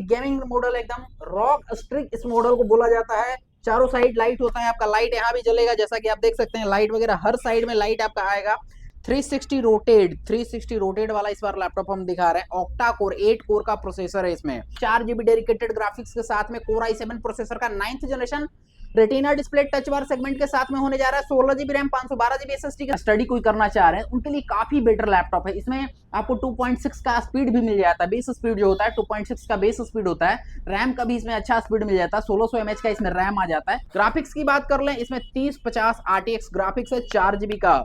Gaming model एकदम rock streak इस model को बोला जाता है। चारों साइड लाइट होता है आपका, लाइट यहाँ भी जलेगा जैसा कि आप देख सकते हैं, लाइट वगैरह हर साइड में लाइट आपका आएगा। 360 रोटेट वाला इस बार लैपटॉप हम दिखा रहे हैं। ऑक्टा कोर 8 कोर का प्रोसेसर है इसमें, 4 GB डेडिकेटेड ग्राफिक्स के साथ में कोर i7 प्रोसेसर का 9th generation retina display touch bar segment के साथ में होने जा रहा है। 16 GB रैम 512 GB SSD का स्टडी कोई करना चाह रहे हैं उनके लिए काफी बेटर लैपटॉप है। इसमें आपको 2.6 का स्पीड भी मिल जाता है, बेस स्पीड जो होता है 2.6 का बेस स्पीड होता है। रैम का भी इसमें अच्छा स्पीड मिल जाता है, 1600 mAh का इसमें रैम आ जाता है। ग्राफिक्स की बात कर लें, इसमें 3050 RTX ग्राफिक्स है, 4 GB का,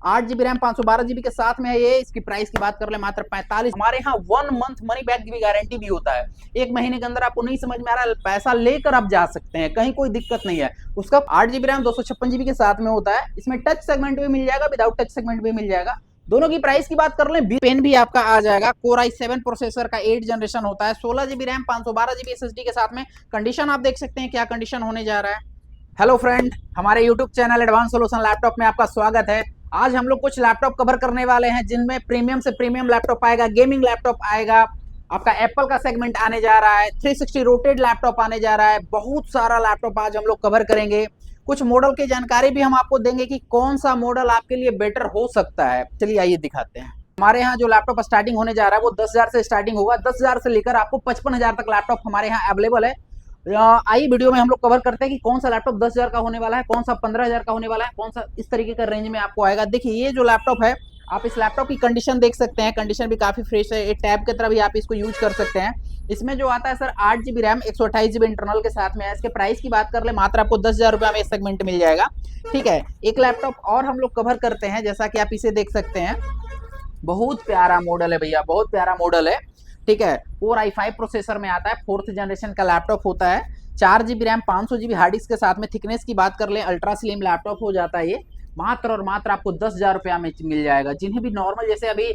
8 GB रैम 512 GB के साथ में है ये। इसकी प्राइस की बात कर ले मात्र 45। हमारे यहाँ 1 मंथ मनी बैक की भी गारंटी भी होता है। 1 महीने के अंदर आपको नहीं समझ में आ रहा है, पैसा लेकर आप जा सकते हैं, कहीं कोई दिक्कत नहीं है। उसका 8 GB रैम 256 GB के साथ में होता है। इसमें टच सेगमेंट भी मिल जाएगा, विदाउट टच सेगमेंट भी मिल जाएगा। दोनों की प्राइस की बात कर लें, पेन भी आपका आ जाएगा। कोर i7 प्रोसेसर का 8 जनरेशन होता है, 16 GB रैम 512 GB SSD के साथ में। कंडीशन आप देख सकते हैं क्या कंडीशन होने जा रहा है। हेलो फ्रेंड, हमारे YouTube channel advance solution laptop में आपका स्वागत है। आज हम लोग कुछ लैपटॉप कवर करने वाले हैं जिनमें प्रीमियम से प्रीमियम लैपटॉप आएगा, गेमिंग लैपटॉप आएगा, आपका एप्पल का सेगमेंट आने जा रहा है, 360 रोटेट लैपटॉप आने जा रहा है। बहुत सारा लैपटॉप आज हम लोग कवर करेंगे। कुछ मॉडल की जानकारी भी हम आपको देंगे कि कौन सा मॉडल आपके लिए बेटर हो सकता है। चलिए आइए दिखाते हैं। हमारे यहाँ जो लैपटॉप स्टार्टिंग होने जा रहा है वो 10,000 से स्टार्टिंग होगा। 10,000 से लेकर आपको 55,000 तक लैपटॉप हमारे यहाँ अवेलेबल है। आई वीडियो में हम लोग कवर करते हैं कि कौन सा लैपटॉप 10,000 का होने वाला है, कौन सा 15,000 का होने वाला है, कौन सा इस तरीके का रेंज में आपको आएगा। देखिए ये जो लैपटॉप है, आप इस लैपटॉप की कंडीशन देख सकते हैं, कंडीशन भी काफी फ्रेश है। एक टैब की तरह भी आप इसको यूज कर सकते हैं। इसमें जो आता है sir 8 GB RAM 128 GB internal के साथ में है। इसके प्राइस की बात कर ले मात्र आपको 10,000 रुपया में सेगमेंट मिल जाएगा। ठीक है, एक लैपटॉप और हम लोग कवर करते हैं, जैसा कि आप इसे देख सकते हैं। बहुत प्यारा मॉडल है भैया, बहुत प्यारा मॉडल है। ठीक है, कोर i5 प्रोसेसर में आता है, 4th जनरेशन का लैपटॉप होता है। 4 GB RAM 500 GB hard disk के साथ में। थिकनेस की बात कर ले, अल्ट्रा स्लिम लैपटॉप हो जाता है ये। मात्र और मात्र आपको 10,000 रुपया में मिल जाएगा। जिन्हें भी नॉर्मल जैसे अभी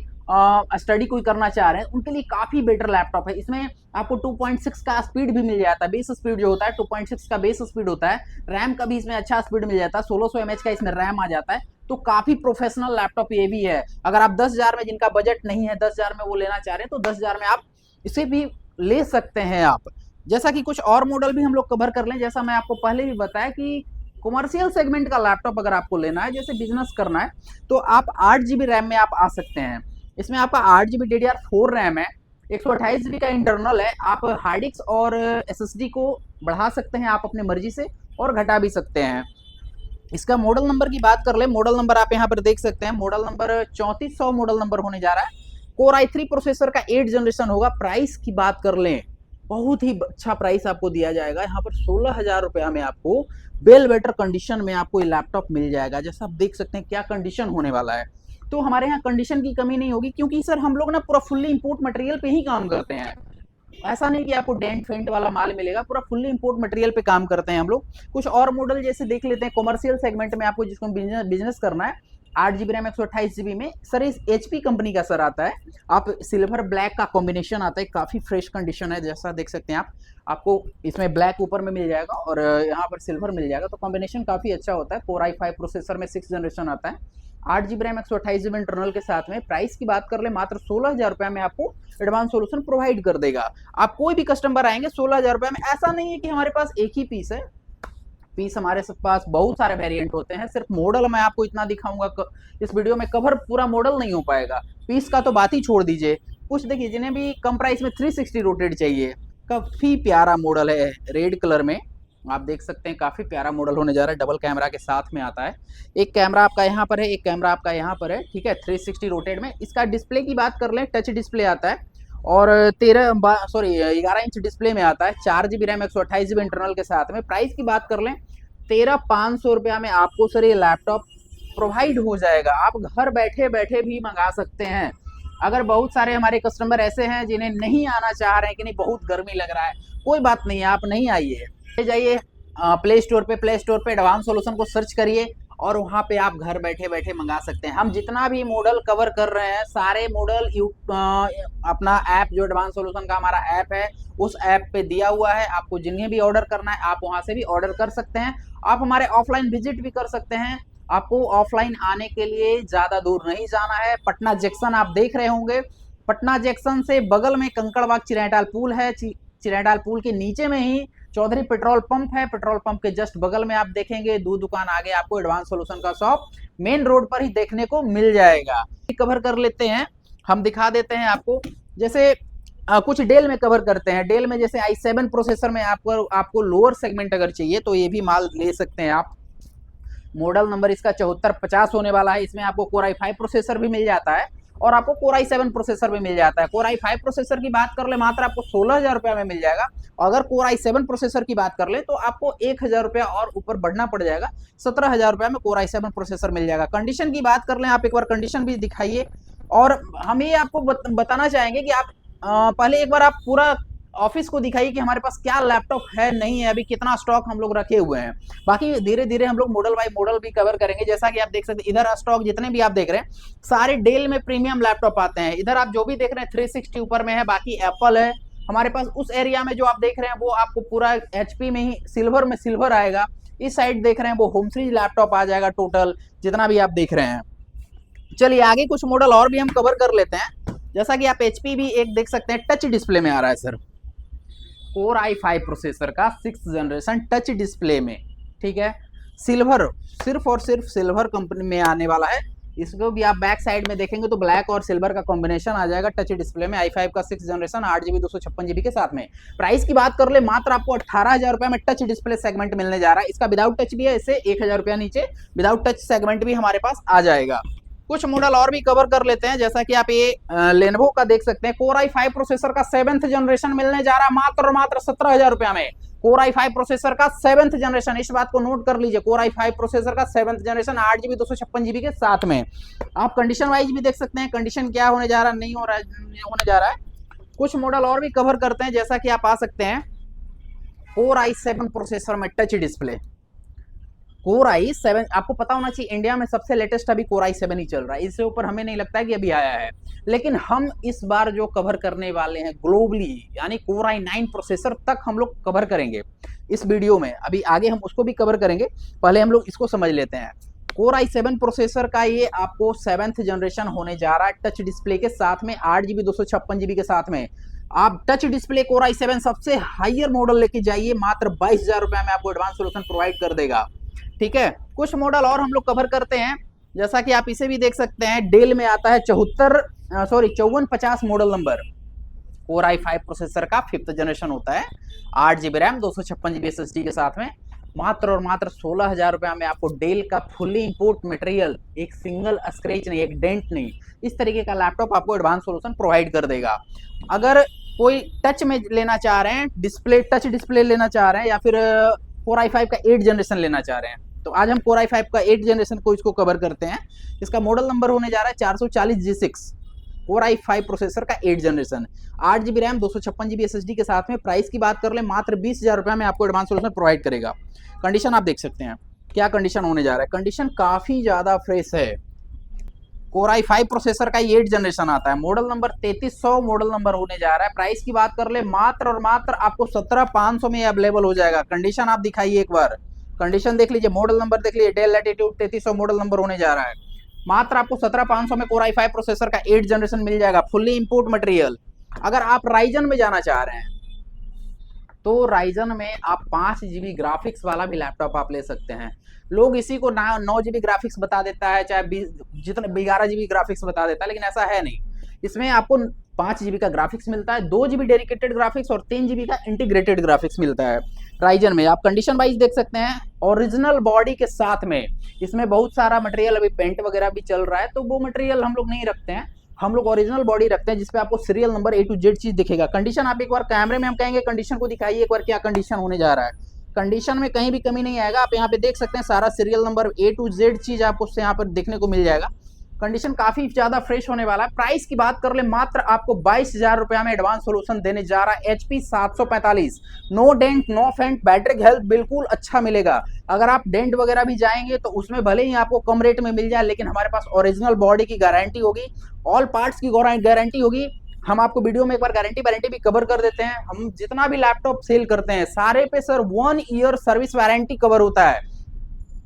स्टडी कोई करना चाह रहे हैं उनके लिए काफी बेटर लैपटॉप है। इसमें आपको 2.6 का स्पीड भी मिल जाता है, बेस स्पीड जो होता है 2.6 का बेस स्पीड होता है। रैम का भी इसमें अच्छा स्पीड मिल जाता है, 1600 mAh का इसमें रैम आ जाता है। तो काफी प्रोफेशनल लैपटॉप ये भी है। अगर आप 10,000 में, जिनका बजट नहीं है 10,000 में वो लेना चाह रहे हैं, तो 10,000 में आप इसे भी ले सकते हैं आप। जैसा कि कुछ और मॉडल भी हम लोग कवर कर लें। जैसा मैं आपको पहले भी बताया कि कॉमर्शियल सेगमेंट का लैपटॉप अगर आपको लेना है, जैसे बिजनेस करना है, तो आप 8 GB रैम में आप आ सकते हैं। इसमें आपका 8 GB DDR4 रैम है, 128 GB का इंटरनल है। आप हार्ड डिस्क और SSD को बढ़ा सकते हैं आप अपनी मर्जी से, और घटा भी सकते हैं। इसका मॉडल नंबर की बात कर ले, मॉडल नंबर आप यहाँ पर देख सकते हैं, मॉडल नंबर 3400 मॉडल नंबर होने जा रहा है। कोर i3 प्रोसेसर का 8 जनरेशन होगा। प्राइस की बात कर लें, बहुत ही अच्छा प्राइस आपको दिया जाएगा यहाँ पर। 16,000 रुपया में आपको बेल बेटर कंडीशन में आपको ये लैपटॉप मिल जाएगा। जैसा आप देख सकते हैं क्या कंडीशन होने वाला है। तो हमारे यहाँ कंडीशन की कमी नहीं होगी, क्योंकि सर हम लोग ना पूरा फुल्ली इंपोर्ट मटेरियल पे ही काम करते हैं। ऐसा नहीं कि आपको डेंट फेंट वाला माल मिलेगा, पूरा फुल्ली इंपोर्ट मटेरियल पे काम करते हैं हम लोग। कुछ और मॉडल जैसे देख लेते हैं कॉमर्शियल सेगमेंट में, आपको जिसको बिजनेस करना है। 8 GB रैम 128 GB में सर, इस HP कंपनी का सर आता है। आप सिल्वर ब्लैक का कॉम्बिनेशन आता है, काफी फ्रेश कंडीशन है। जैसा देख सकते हैं आप, आपको इसमें ब्लैक ऊपर में मिल जाएगा और यहाँ पर सिल्वर मिल जाएगा, तो कॉम्बिनेशन काफी अच्छा होता है। कोर i5 प्रोसेसर में 6th जनरेशन आता है, 8 GB रैम 128 GB इंटरनल के साथ में। प्राइस की बात कर ले मात्र 16,000 रुपया में आपको एडवांस सॉल्यूशन प्रोवाइड कर देगा। आप कोई भी कस्टमर आएंगे 16,000 रुपया में। ऐसा नहीं है कि हमारे पास एक ही पीस है, पीस हमारे पास बहुत सारे वेरिएंट होते हैं। सिर्फ मॉडल मैं आपको इतना दिखाऊंगा, इस वीडियो में कवर पूरा मॉडल नहीं हो पाएगा। पीस का तो बात ही छोड़ दीजिए। कुछ देखिए, जिन्हें भी कम प्राइस में 360 रोटेट चाहिए, काफी प्यारा मॉडल है, रेड कलर में आप देख सकते हैं। काफी प्यारा मॉडल होने जा रहा है, डबल कैमरा के साथ में आता है। एक कैमरा आपका यहाँ पर है, एक कैमरा आपका यहाँ पर है। ठीक है, 360 रोटेट में। इसका डिस्प्ले की बात कर लें, टच डिस्प्ले आता है और 11 इंच डिस्प्ले में आता है। 4 GB रैम 128 GB इंटरनल के साथ में। प्राइस की बात कर लें 13,500 रुपया में आपको सर ये लैपटॉप प्रोवाइड हो जाएगा। आप घर बैठे बैठे भी मंगा सकते हैं। अगर बहुत सारे हमारे कस्टमर ऐसे हैं जिन्हें नहीं आना चाह रहे हैं कि नहीं बहुत गर्मी लग रहा है, कोई बात नहीं है, आप नहीं आइए, जाइए प्ले स्टोर पे एडवांस सॉल्यूशन को सर्च करिए और वहाँ पे आप घर बैठे बैठे मंगा सकते हैं। हम जितना भी मॉडल कवर कर रहे हैं, सारे मॉडल अपना ऐप जो एडवांस सॉल्यूशन का हमारा ऐप है, उस ऐप पे दिया हुआ है। आपको जिन्हें भी ऑर्डर करना है आप वहाँ से भी ऑर्डर कर सकते हैं। आप हमारे ऑफलाइन विजिट भी कर सकते हैं। आपको ऑफलाइन आने के लिए ज़्यादा दूर नहीं जाना है। पटना जंक्शन आप देख रहे होंगे, पटना जंक्शन से बगल में कंकड़बाग चिरैटाल पुल है। चिरैडाल पुल के नीचे में ही चौधरी पेट्रोल पंप है। पेट्रोल पंप के जस्ट बगल में आप देखेंगे दूध दुकान आगे आपको एडवांस सॉल्यूशन का शॉप मेन रोड पर ही देखने को मिल जाएगा। कवर कर लेते हैं, हम दिखा देते हैं आपको। जैसे कुछ डेल में कवर करते हैं। डेल में जैसे i7 प्रोसेसर में आपको लोअर सेगमेंट अगर चाहिए तो ये भी माल ले सकते हैं आप। मॉडल नंबर इसका 7450 होने वाला है। इसमें आपको Core i5 प्रोसेसर भी मिल जाता है और आपको Core i7 प्रोसेसर भी मिल जाता है। Core i5 प्रोसेसर की बात कर ले मात्र आपको 16,000 रुपया में मिल जाएगा। अगर Core i7 प्रोसेसर की बात कर ले तो आपको 1,000 रुपया और ऊपर बढ़ना पड़ जाएगा, 17,000 रुपया में Core i7 प्रोसेसर मिल जाएगा। कंडीशन की बात कर लें, आप एक बार कंडीशन भी दिखाइए। और हम ये आपको बताना चाहेंगे कि आप पहले एक बार आप पूरा ऑफिस को दिखाइए कि हमारे पास क्या लैपटॉप है, नहीं है, अभी कितना स्टॉक हम लोग रखे हुए हैं। बाकी धीरे धीरे हम लोग मॉडल बाय मॉडल भी कवर करेंगे। जैसा कि आप देख सकते हैं इधर स्टॉक जितने भी आप देख रहे हैं सारे डेल में प्रीमियम लैपटॉप आते हैं। इधर आप जो भी देख रहे हैं 360 ऊपर में है, बाकी एप्पल है हमारे पास। उस एरिया में जो आप देख रहे हैं वो आपको पूरा HP में ही सिल्वर में सिल्वर आएगा। इस साइड देख रहे हैं वो होम सीरीज लैपटॉप आ जाएगा टोटल जितना भी आप देख रहे हैं। चलिए आगे कुछ मॉडल और भी हम कवर कर लेते हैं। जैसा कि आप HP भी एक देख सकते हैं टच डिस्प्ले में आ रहा है सर, Core i5 प्रोसेसर का 6th जनरेशन टच डिस्प्ले में, ठीक है। सिल्वर, सिर्फ और सिर्फ सिल्वर कंपनी में आने वाला है। इसको भी आप बैक साइड में देखेंगे तो ब्लैक और सिल्वर का कॉम्बिनेशन आ जाएगा टच डिस्प्ले में। i5 का 6th जनरेशन 8GB 256GB के साथ में। प्राइस की बात कर ले मात्र आपको 18,000 रुपये में टच डिस्प्ले सेगमेंट मिलने जा रहा है। इसका विदाउट टच भी है, इससे 1,000 रुपया नीचे विदाउट टच सेगमेंट भी हमारे पास आ जाएगा। कुछ मॉडल और भी कवर कर लेते हैं। जैसा कि आप ये लेनोवो का देख सकते हैं Core i5 प्रोसेसर का 7th जनरेशन मिलने जा रहा है मात्र और मात्र 17,000 रुपया में। Core i5 प्रोसेसर का 7th जनरेशन, इस बात को नोट कर लीजिए। Core i5 प्रोसेसर का 7th जनरेशन 8GB 256GB के साथ में। आप कंडीशन वाइज भी देख सकते हैं कंडीशन क्या होने जा रहा है, नहीं होने जा रहा है। कुछ मॉडल और भी कवर करते हैं। जैसा कि आप आ सकते हैं Core i7 प्रोसेसर में टच डिस्प्ले। Core i7 आपको पता होना चाहिए इंडिया में सबसे लेटेस्ट अभी Core i7 ही चल रहा है। इससे ऊपर हमें नहीं लगता है कि अभी आया है। लेकिन हम इस बार जो कवर करने वाले हैं ग्लोबली यानी Core i9 प्रोसेसर तक हम लोग कवर करेंगे इस वीडियो में। अभी आगे हम उसको भी कवर करेंगे, पहले हम लोग इसको समझ लेते हैं। Core i7 प्रोसेसर का ये आपको 7th जनरेशन होने जा रहा है टच डिस्प्ले के साथ में, 8GB 256GB के साथ में। आप टच डिस्प्ले Core i7 सबसे हायर मॉडल लेके जाइए, मात्र 22,000 रुपये में आपको एडवांस सोल्यूशन प्रोवाइड कर देगा, ठीक है। कुछ मॉडल और हम लोग कवर करते हैं। जैसा कि आप इसे भी देख सकते हैं डेल में आता है 5450 model number. Core i5 processor का 5th जनरेशन होता है, 8GB रैम 256GB SSD के साथ में। मात्र और मात्र 16,000 रुपया में आपको डेल का फुली इंपोर्ट मटेरियल, एक सिंगल स्क्रैच नहीं, एक डेंट नहीं, इस तरीके का लैपटॉप आपको एडवांस सोल्यूशन प्रोवाइड कर देगा। अगर कोई टच में लेना चाह रहे हैं, डिस्प्ले टच डिस्प्ले लेना चाह रहे हैं या फिर Core i5 का 8th जनरेशन लेना चाह रहे हैं तो आज हम Core i5 का 8th जनरेशन को इसको कवर करते हैं। इसका मॉडल नंबर होने जा रहा है 440G6। Core i5 प्रोसेसर का 8th generation, 8GB RAM 256GB SSD के साथ में। प्राइस की बात कर ले मात्र 20,000 रुपये में आपको एडवांस सोल्यूशन प्रोवाइड करेगा। कंडीशन आप देख सकते हैं क्या कंडीशन होने जा रहा है, कंडीशन काफी ज्यादा फ्रेश है। Core i5 प्रोसेसर का 8th जनरेशन आता है, मॉडल नंबर 3300 मॉडल नंबर होने जा रहा है। प्राइस की बात कर ले मात्र और मात्र आपको 17,500 में अवेलेबल हो जाएगा। कंडीशन आप दिखाइए एक बार, कंडीशन देख लीजिए, मॉडल नंबर देख लीजिए, डेल लैटिट्यूड 3300 मॉडल नंबर होने जा रहा है। मात्र आपको 17,500 में Core i5 प्रोसेसर का 8th जनरेशन मिल जाएगा, फुल्ली इंपोर्ट मटेरियल। अगर आप राइजन में जाना चाह रहे हैं तो राइजन में आप 5GB ग्राफिक्स वाला भी लैपटॉप आप ले सकते हैं। लोग इसी को 9GB ग्राफिक्स बता देता है, चाहे 11GB ग्राफिक्स बता देता है, लेकिन ऐसा है नहीं। इसमें आपको 5GB का ग्राफिक्स मिलता है, 2GB डेडिकेटेड ग्राफिक्स और 3GB का इंटीग्रेटेड ग्राफिक्स मिलता है राइजन में। आप कंडीशन वाइज देख सकते हैं, ओरिजिनल बॉडी के साथ में। इसमें बहुत सारा मटेरियल अभी पेंट वगैरह भी चल रहा है तो वो मटेरियल हम लोग नहीं रखते हैं, हम लोग ओरिजिनल बॉडी रखते हैं जिसपे आपको serial number A to Z चीज दिखेगा। कंडीशन आप एक बार कैमरे में हम कहेंगे कंडीशन को दिखाइए एक बार, क्या कंडीशन होने जा रहा है। कंडीशन में कहीं भी कमी नहीं आएगा। आप यहाँ पे देख सकते हैं सारा serial number A to Z चीज आपको उससे यहाँ पर देखने को मिल जाएगा। कंडीशन काफी ज्यादा फ्रेश होने वाला है। प्राइस की बात कर ले मात्र आपको 22,000 रुपया में एडवांस सोल्यूशन देने जा रहा है। HP 745, नो डेंट नो फेंट, बैटरी हेल्थ बिल्कुल अच्छा मिलेगा। अगर आप डेंट वगैरह भी जाएंगे तो उसमें भले ही आपको कम रेट में मिल जाए, लेकिन हमारे पास ओरिजिनल बॉडी की गारंटी होगी, ऑल पार्ट्स की गारंटी होगी। हम आपको वीडियो में एक बार गारंटी भी कवर कर देते हैं। हम जितना भी लैपटॉप सेल करते हैं सारे पे sir 1 year service warranty cover होता है।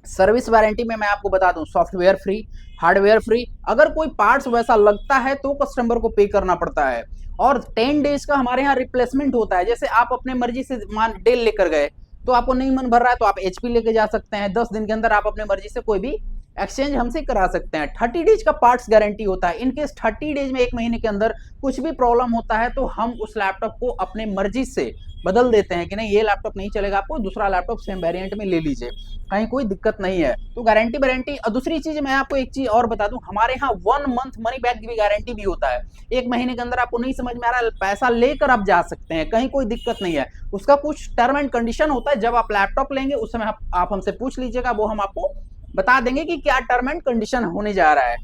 सर्विस वारंटी में मैं आपको बता दूं, सॉफ्टवेयर फ्री, हार्डवेयर फ्री, अगर कोई पार्ट्स वैसा लगता है तो कस्टमर को पे करना पड़ता है। और 10 डेज का हमारे यहाँ रिप्लेसमेंट होता है। जैसे आप अपने मर्जी से मान डेल लेकर गए तो आपको नहीं मन भर रहा है तो आप एचपी लेके जा सकते हैं। 10 दिन के अंदर आप अपने मर्जी से कोई भी एक्सचेंज हमसे करा सकते हैं। 30 डेज का पार्ट्स गारंटी होता है। इनकेस 30 डेज में, 1 महीने के अंदर कुछ भी प्रॉब्लम होता है तो हम उस लैपटॉप को अपने मर्जी से बदल देते हैं कि नहीं ये लैपटॉप नहीं चलेगा, आपको दूसरा लैपटॉप सेम वेरिएंट में ले लीजिए, कहीं कोई दिक्कत नहीं है। तो गारंटी वारंटी। और दूसरी चीज मैं आपको एक चीज और बता दूं, हमारे यहाँ 1 मंथ मनी बैक की भी गारंटी भी होता है। 1 महीने के अंदर आपको नहीं समझ में आ रहा, पैसा लेकर आप जा सकते हैं, कहीं कोई दिक्कत नहीं है। उसका कुछ टर्म एंड कंडीशन होता है, जब आप लैपटॉप लेंगे उस समय आप हमसे पूछ लीजिएगा, वो हम आपको बता देंगे कि क्या टर्म एंड कंडीशन होने जा रहा है।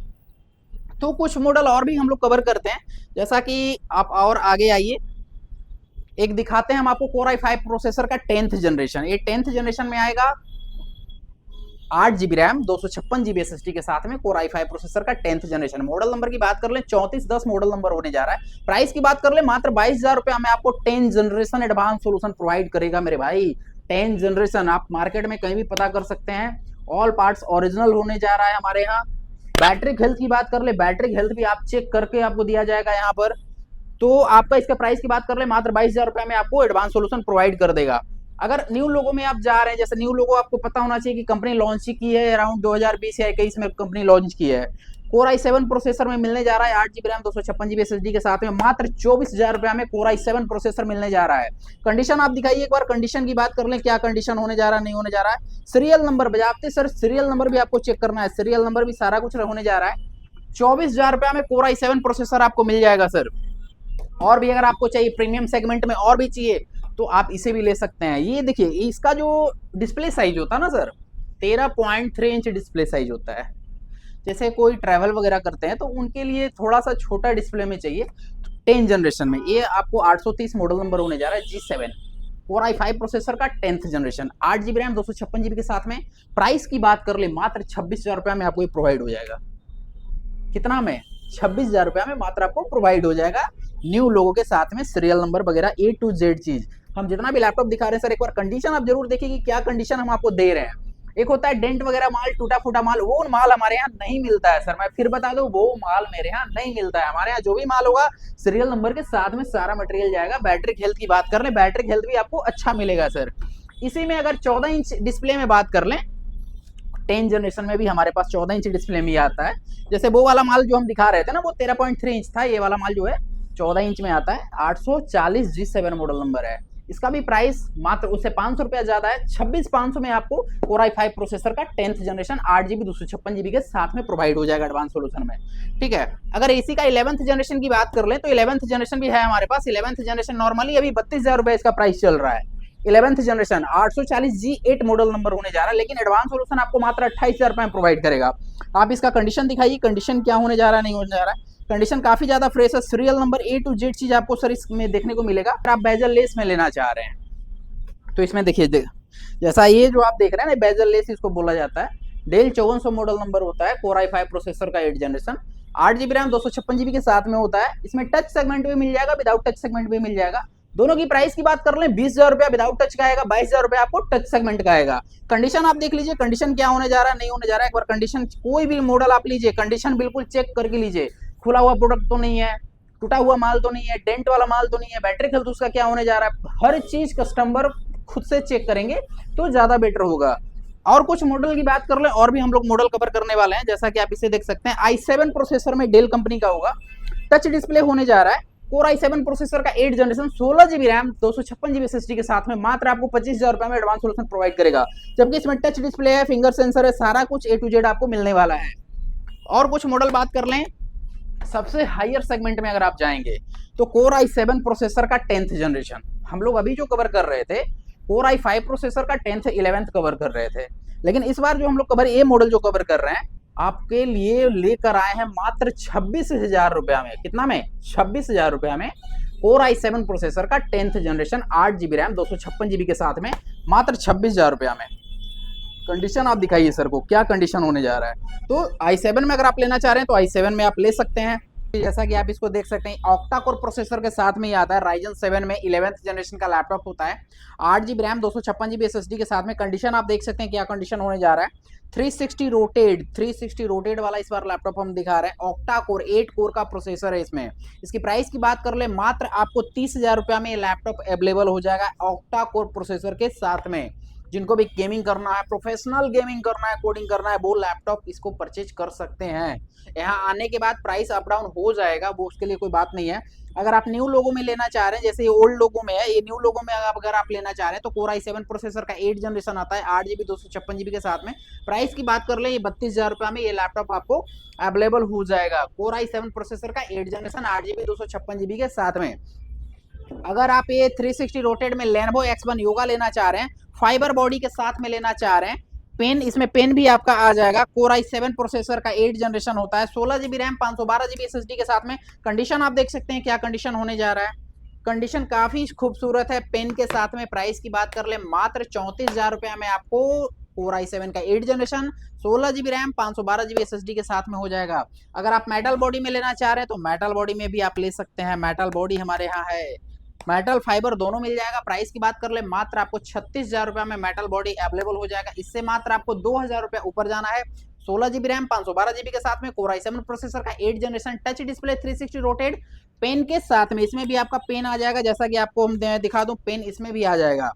तो कुछ मॉडल और भी हम लोग कवर करते हैं, जैसा कि आप और आगे आइए, एक दिखाते हैं हम आपको Core i5 प्रोसेसर का 10th जनरेशन। ये 10th जनरेशन में आएगा 8 GB रैम 256 GB SSD के साथ में Core i5 प्रोसेसर का 10th जनरेशन। मॉडल नंबर की बात कर ले 3410 मॉडल नंबर होने जा रहा है। प्राइस की बात कर ले मात्र 22,000 रुपया में आपको 10 जनरेशन एडवांस सोल्यूशन प्रोवाइड करेगा मेरे भाई। 10 जनरेशन आप मार्केट में कहीं भी पता कर सकते हैं, ऑल पार्ट्स ओरिजिनल होने जा रहा है हमारे यहाँ। बैटरी हेल्थ की बात कर ले, बैटरी हेल्थ भी आप चेक करके आपको दिया जाएगा यहाँ पर। तो आपका इसका प्राइस की बात कर ले मात्र 22,000 रुपए में आपको एडवांस सॉल्यूशन प्रोवाइड कर देगा। अगर न्यू लोगों में आप जा रहे हैं, जैसे न्यू लोगों आपको पता होना चाहिए कि कंपनी लॉन्च की है अराउंड 2020 या 21 में कंपनी लॉन्च की है। Core i7 प्रोसेसर में मिलने जा रहा है 8 GB रैम 256 GB SSD के साथ में मात्र 24,000 रुपया में Core i7 प्रोसेसर मिलने जा रहा है। कंडीशन आप दिखाइए एक बार, कंडीशन की बात कर लें, क्या कंडीशन होने जा रहा है, नहीं होने जा रहा है। सीरियल नंबर बजाते सर, सीरियल नंबर भी आपको चेक करना है, सीरियल नंबर भी सारा कुछ होने जा रहा है। 24,000 रुपया में Core i7 प्रोसेसर आपको मिल जाएगा सर। और भी अगर आपको चाहिए प्रीमियम सेगमेंट में और भी चाहिए तो आप इसे भी ले सकते हैं। ये देखिए इसका जो डिस्प्ले साइज होता है ना सर, 13.3 इंच डिस्प्ले साइज होता है। जैसे कोई ट्रैवल वगैरह करते हैं तो उनके लिए थोड़ा सा छोटा डिस्प्ले में चाहिए। 10 जनरेशन में ये आपको 830 मॉडल नंबर होने जा रहा है, G7 Core i5 प्रोसेसर का 10th generation, 8 GB RAM 256 GB के साथ में। प्राइस की बात कर ले मात्र 26,000 रुपया में आपको ये प्रोवाइड हो जाएगा। कितना में? 26,000 रुपया में मात्र आपको प्रोवाइड हो जाएगा न्यू लोगों के साथ में। सीरियल नंबर वगैरह A to Z चीज, हम जितना भी लैपटॉप दिखा रहे हैं सर, एक बार कंडीशन आप जरूर देखिए कि क्या कंडीशन हम आपको दे रहे हैं। एक होता है डेंट वगैरह माल, टूटा फूटा माल, वो माल हमारे यहाँ नहीं मिलता है सर। मैं फिर बता दूं, वो माल मेरे यहाँ नहीं मिलता है। हमारे यहाँ जो भी माल होगा सीरियल नंबर के साथ में सारा मटेरियल जाएगा। बैटरी हेल्थ की बात कर ले, बैटरी हेल्थ भी आपको अच्छा मिलेगा सर। इसी में अगर 14 इंच डिस्प्ले में बात कर लें, 10 जनरेशन में भी हमारे पास 14 इंच डिस्प्ले में आता है। जैसे वो वाला माल जो हम दिखा रहे थे ना, वो 13.3 इंच था, ये वाला माल जो है 14 इंच में आता है। 840 G7 मॉडल नंबर है। इसका भी प्राइस मात्र उससे 500 रुपया ज्यादा है। 26,500 में आपको Core i5 प्रोसेसर का 10th जनरेशन 8 GB 256 GB के साथ में प्रोवाइड हो जाएगा एडवांस सॉल्यूशन में। ठीक है, अगर इसी का 11th जनरेशन की बात कर ले तो 11th जनरेशन भी है हमारे पास। 11th जनरेशन नॉर्मली अभी 32,000 रुपए इसका प्राइस चल रहा है। 11th generation 840 G8 model number होने जा रहा है, लेकिन एडवांस सॉल्यूशन आपको मात्र 28,000 रुपए में प्रोवाइड करेगा। आप इसका कंडीशन दिखाइए, कंडीशन क्या होने जा रहा है, नहीं होने जा रहा है। कंडीशन काफी ज्यादा फ्रेश है। Serial number A to Z चीज आपको सर इसमें देखने को मिलेगा। अगर आप बेजल लेस में लेना चाह रहे हैं तो इसमें देखिए, जैसा ये जो आप देख रहे हैं ना, बेजल लेस इसको बोला जाता है। डेल 5400 मॉडल नंबर होता है। Core i5 प्रोसेसर का 8 जनरेशन, 8 GB रैम 256 GB के साथ में होता है। इसमें टच सेगमेंट भी मिल जाएगा, विदाउट टच सेगमेंट भी मिल जाएगा। दोनों की प्राइस की बात कर लें, 20,000 रुपया विदाउट टच का आएगा, 22,000 रुपया आपको टच सेगमेंट का आएगा। कंडीशन आप देख लीजिए, कंडीशन क्या होने जा रहा है, नहीं होने जा रहा है। एक बार कंडीशन कोई भी मॉडल आप लीजिए, कंडीशन बिल्कुल चेक करके लीजिए। खुला हुआ प्रोडक्ट तो नहीं है, टूटा हुआ माल तो नहीं है, डेंट वाला माल तो नहीं है, बैटरी हेल्थ उसका क्या होने जा रहा है, हर चीज कस्टमर खुद से चेक करेंगे तो ज्यादा बेटर होगा। और कुछ मॉडल की बात कर लें, और भी हम लोग मॉडल कवर करने वाले हैं। जैसा कि आप इसे देख सकते हैं, i7 प्रोसेसर में डेल कंपनी का होगा, टच डिस्प्ले होने जा रहा है। Core i7 प्रोसेसर का 8 generation, 16 GB RAM 256 GB SSD के साथ में मात्र आपको 25,000 रुपए में एडवांस सॉल्यूशन प्रोवाइड करेगा। जबकि इसमें टच डिस्प्ले है, फिंगर सेंसर है, सारा कुछ A to Z आपको मिलने वाला है। और कुछ मॉडल बात कर लें, सबसे हायर सेगमेंट में अगर आप जाएंगे तो Core i7 प्रोसेसर का 10th जनरेशन, हम लोग अभी जो कवर कर रहे थे Core i5 प्रोसेसर का 10th 11th कवर कर रहे थे, लेकिन इस बार जो हम लोग कवर ये मॉडल जो कवर कर रहे हैं आपके लिए लेकर आए हैं मात्र 26,000 रुपया में। कितना में? 26,000 रुपया में Core i7 प्रोसेसर का 10th generation, 8 GB RAM 256 GB के साथ में मात्र 26,000 रुपया में। कंडीशन आप दिखाइए सर को, क्या कंडीशन होने जा रहा है। तो i7 में अगर आप लेना चाह रहे हैं तो i7 में आप ले सकते हैं। जैसा कि आप इसको देख सकते हैं, ऑक्टा कोर प्रोसेसर के साथ में ही आता है। राइजन 7 में 11th जनरेशन का लैपटॉप होता है। 8 GB रैम 256 GB SSD के साथ में। कंडीशन आप देख सकते हैं क्या कंडीशन होने जा रहा है। 360 रोटेट वाला इस बार लैपटॉप हम दिखा रहे हैं। ऑक्टा कोर 8 कोर का प्रोसेसर है इसमें। इसकी प्राइस की बात कर ले, मात्र आपको 30,000 रुपया में ये लैपटॉप अवेलेबल हो जाएगा ऑक्टा कोर प्रोसेसर के साथ में। जिनको भी गेमिंग करना है, प्रोफेशनल गेमिंग करना है, कोडिंग करना है, वो लैपटॉप इसको परचेज कर सकते हैं। यहाँ आने के बाद प्राइस अप डाउन हो जाएगा, वो उसके लिए कोई बात नहीं है। अगर आप न्यू लोगों में लेना चाह रहे हैं, जैसे ये ओल्ड लोगों में है, ये न्यू लोगों में अगर आप लेना चाह रहे हैं तो कोर i7 प्रोसेसर का 8 जनरेशन आता है 8 GB 256 GB के साथ में। प्राइस की बात कर ले, ये 32,000 रुपया में ये लैपटॉप आपको अवेलेबल हो जाएगा। कोर i7 प्रोसेसर का 8 जनरेशन 8 GB 256 GB के साथ में। अगर आप ये 360 रोटेट में Lenovo X1 योगा लेना चाह रहे हैं, फाइबर बॉडी के साथ में लेना चाह रहे हैं, पेन, इसमें पेन भी आपका आ जाएगा। कोर i7 प्रोसेसर का 8 जनरेशन होता है। 16 GB रैम 512 GB SSD के साथ में। कंडीशन आप देख सकते हैं क्या कंडीशन होने जा रहा है। कंडीशन काफी खूबसूरत है पेन के साथ में। प्राइस की बात कर ले, मात्र 34,000 रुपया में आपको कोर i7 का 8 generation 16 GB RAM 512 GB SSD के साथ में हो जाएगा। अगर आप मेटल बॉडी में लेना चाह रहे हैं तो मेटल बॉडी में भी आप ले सकते हैं। मेटल बॉडी हमारे यहाँ है, मेटल फाइबर दोनों मिल जाएगा। प्राइस की बात कर ले, मात्र आपको 36,000 रुपया में मेटल बॉडी अवेलेबल हो जाएगा। इससे मात्र आपको 2,000 रुपया ऊपर जाना है। 16 GB रैम 512 GB के साथ में कोर i7 प्रोसेसर का 8 generation touch display 360 rotate pen के साथ में। इसमें भी आपका पेन आ जाएगा, जैसा कि आपको हम दिखा दूं, पेन इसमें भी आ जाएगा।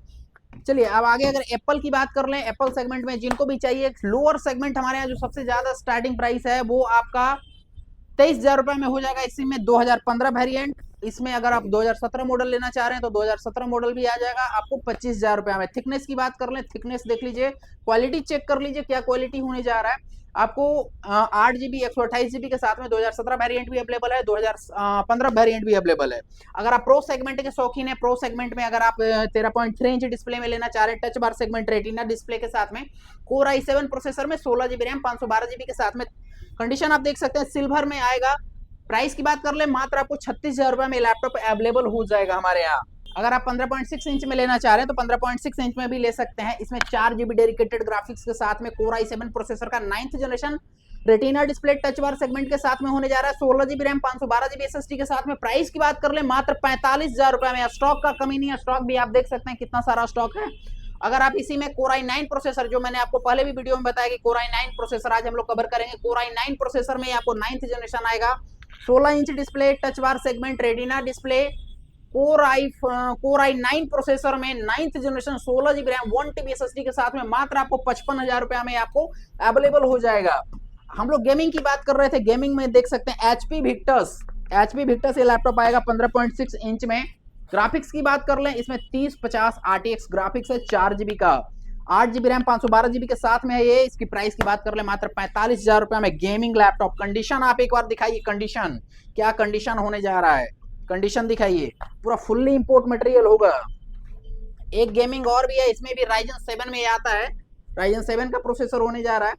चलिए अब आगे अगर एप्पल की बात कर लें, एप्पल सेगमेंट में जिनको भी चाहिए, लोअर सेगमेंट हमारे यहाँ जो सबसे ज्यादा स्टार्टिंग प्राइस है वो आपका 23,000 रुपए में हो जाएगा। इसी में 2015 वेरिएंट, इसमें अगर आप 2017 मॉडल लेना चाह रहे हैं तो 2017 मॉडल भी आ जाएगा आपको 25,000 रुपए में। थिकनेस की बात कर लें, थिकनेस देख लीजिए, क्वालिटी चेक कर लीजिए क्या क्वालिटी होने जा रहा है। आपको 8 GB 128 GB के साथ में 2017 वेरिएंट भी अवेलेबल है, 2015 वेरिएंट भी अवेलेबल है। अगर आप प्रो सेगमेंट के शौकीन है, प्रो सेगमेंट में अगर आप 13.3 इंच डिस्प्ले में लेना चाह रहे हैं, touch bar segment retina display के साथ में, कोर i7 प्रोसेसर में 16 GB रैम 512 GB के साथ में। कंडीशन आप देख सकते हैं सिल्वर में आएगा। प्राइस की बात कर ले, मात्र आपको 36,000 रुपए में लैपटॉप अवेलेबल हो जाएगा हमारे यहाँ। अगर आप 15.6 इंच में लेना चाह रहे हैं तो 15.6 इंच में भी ले सकते हैं। इसमें 4 GB डेडिकेटेड ग्राफिक्स के साथ में कोर i7 प्रोसेसर का 9th generation retina display touch bar segment के साथ में होने जा रहा है। 16 GB रैम 512 GB SSD के साथ में। प्राइस की बात कर ले, मात्र 45,000 रुपए में। स्टॉक का कमी नहीं है, स्टॉक भी आप देख सकते हैं कितना सारा स्टॉक है। अगर आप इसी में कोर i9 प्रोसेसर, जो मैंने आपको पहले भी वीडियो में बताया कि कोर i9 प्रोसेसर आज हम लोग कवर करेंगे, कोर i9 प्रोसेसर में आपको 9th जनरेशन आएगा। 16 inch display, touch bar segment, retina display, core i9 processor में 9th generation 16 GB RAM 1 TB SSD के साथ में मात्र आपको 55,000 रुपया में आपको अवेलेबल हो जाएगा। हम लोग गेमिंग की बात कर रहे थे, गेमिंग में देख सकते हैं HP विक्टस ये लैपटॉप आएगा 15.6 इंच में। ग्राफिक्स की बात कर लें, इसमें 3050 RTX ग्राफिक्स है 4 GB का, 8 GB रैम 512 GB के साथ में है ये। इसकी प्राइस की बात कर ले, मात्र 45,000 रुपया में गेमिंग लैपटॉप। कंडीशन आप एक बार दिखाइए, कंडीशन क्या कंडीशन होने जा रहा है, कंडीशन दिखाइए। पूरा फुल्ली इंपोर्ट मटेरियल होगा। एक गेमिंग और भी है, इसमें भी Ryzen 7 में आता है, Ryzen 7 का प्रोसेसर होने जा रहा है।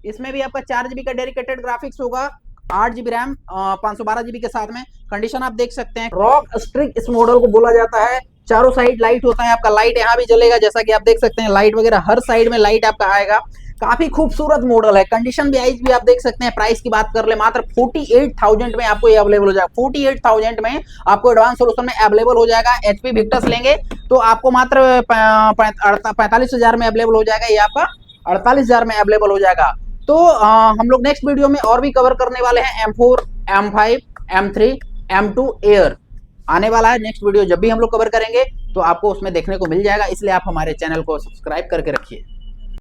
इसमें भी आपका 4 GB का डेडिकेटेड ग्राफिक्स होगा, 8 GB रैम 512 GB के साथ में। कंडीशन आप देख सकते हैं, रॉक स्ट्रिक इस मॉडल को बोला जाता है। चारों साइड लाइट होता है आपका, लाइट यहाँ भी जलेगा, जैसा कि आप देख सकते हैं, लाइट वगैरह हर साइड में लाइट आपका आएगा। काफी खूबसूरत मॉडल है। कंडीशन भी आइज भी आप देख सकते हैं। प्राइस की बात कर ले, मात्र 48,000 में आपको ये अवेलेबल हो जाएगा। 48,000 में आपको एडवांस सोल्यूशन में अवेलेबल हो जाएगा। HP विक्टस लेंगे तो आपको मात्र 45,000 में अवेलेबल हो जाएगा, ये आपका 48,000 में अवेलेबल हो जाएगा। तो हम लोग नेक्स्ट वीडियो में और भी कवर करने वाले हैं M4, M5, M3, M2 air आने वाला है। नेक्स्ट वीडियो जब भी हम लोग कवर करेंगे तो आपको उसमें देखने को मिल जाएगा, इसलिए आप हमारे चैनल को सब्सक्राइब करके रखिए।